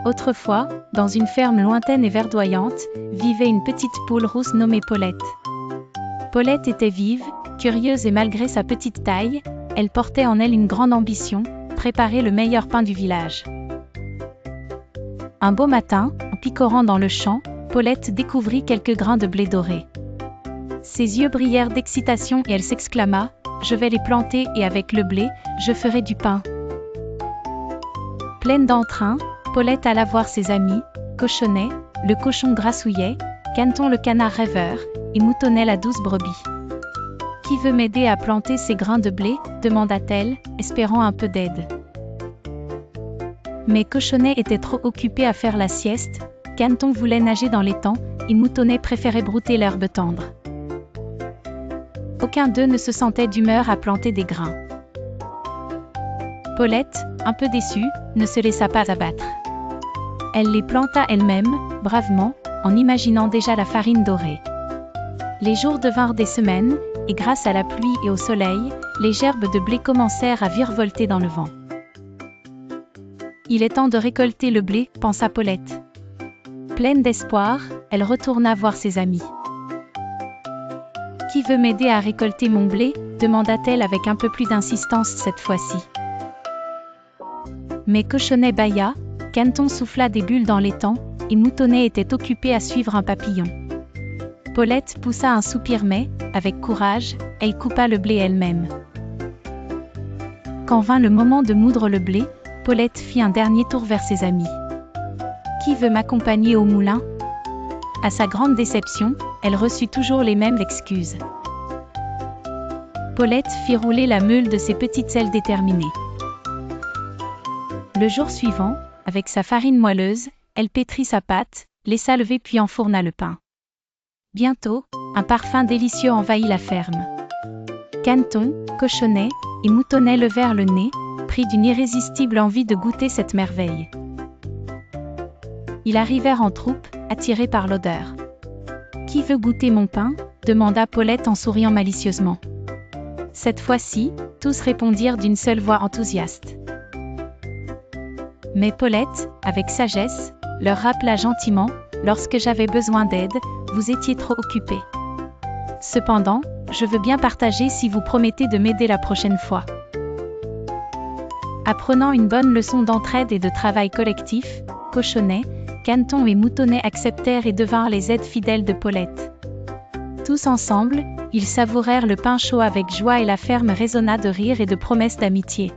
Autrefois, dans une ferme lointaine et verdoyante, vivait une petite poule rousse nommée Paulette. Paulette était vive, curieuse et malgré sa petite taille, elle portait en elle une grande ambition, préparer le meilleur pain du village. Un beau matin, en picorant dans le champ, Paulette découvrit quelques grains de blé doré. Ses yeux brillèrent d'excitation et elle s'exclama « Je vais les planter et avec le blé, je ferai du pain ». Pleine d'entrain, Paulette alla voir ses amis, Cochonnet, le cochon grassouillet, Caneton le canard rêveur, et Moutonnet la douce brebis. « Qui veut m'aider à planter ces grains de blé ?» demanda-t-elle, espérant un peu d'aide. Mais Cochonnet était trop occupé à faire la sieste, Caneton voulait nager dans l'étang, et Moutonnet préférait brouter l'herbe tendre. Aucun d'eux ne se sentait d'humeur à planter des grains. Paulette, un peu déçue, ne se laissa pas abattre. Elle les planta elle-même, bravement, en imaginant déjà la farine dorée. Les jours devinrent des semaines, et grâce à la pluie et au soleil, les gerbes de blé commencèrent à virevolter dans le vent. « Il est temps de récolter le blé », pensa Paulette. Pleine d'espoir, elle retourna voir ses amis. « Qui veut m'aider à récolter mon blé ?» demanda-t-elle avec un peu plus d'insistance cette fois-ci. Mais Cochonnet bâilla, Caneton souffla des bulles dans l'étang, et Moutonnet était occupé à suivre un papillon. Paulette poussa un soupir mais, avec courage, elle coupa le blé elle-même. Quand vint le moment de moudre le blé, Paulette fit un dernier tour vers ses amis. « Qui veut m'accompagner au moulin ?» À sa grande déception, elle reçut toujours les mêmes excuses. Paulette fit rouler la meule de ses petites ailes déterminées. Le jour suivant, avec sa farine moelleuse, elle pétrit sa pâte, laissa lever puis enfourna le pain. Bientôt, un parfum délicieux envahit la ferme. Caneton, Cochonnet et Moutonnet levèrent le nez, pris d'une irrésistible envie de goûter cette merveille. Ils arrivèrent en troupe, attirés par l'odeur. « Qui veut goûter mon pain ?» demanda Paulette en souriant malicieusement. Cette fois-ci, tous répondirent d'une seule voix enthousiaste. Mais Paulette, avec sagesse, leur rappela gentiment « Lorsque j'avais besoin d'aide, vous étiez trop occupés. Cependant, je veux bien partager si vous promettez de m'aider la prochaine fois. » Apprenant une bonne leçon d'entraide et de travail collectif, Cochonnet, Caneton et Moutonnet acceptèrent et devinrent les aides fidèles de Paulette. Tous ensemble, ils savourèrent le pain chaud avec joie et la ferme résonna de rires et de promesses d'amitié.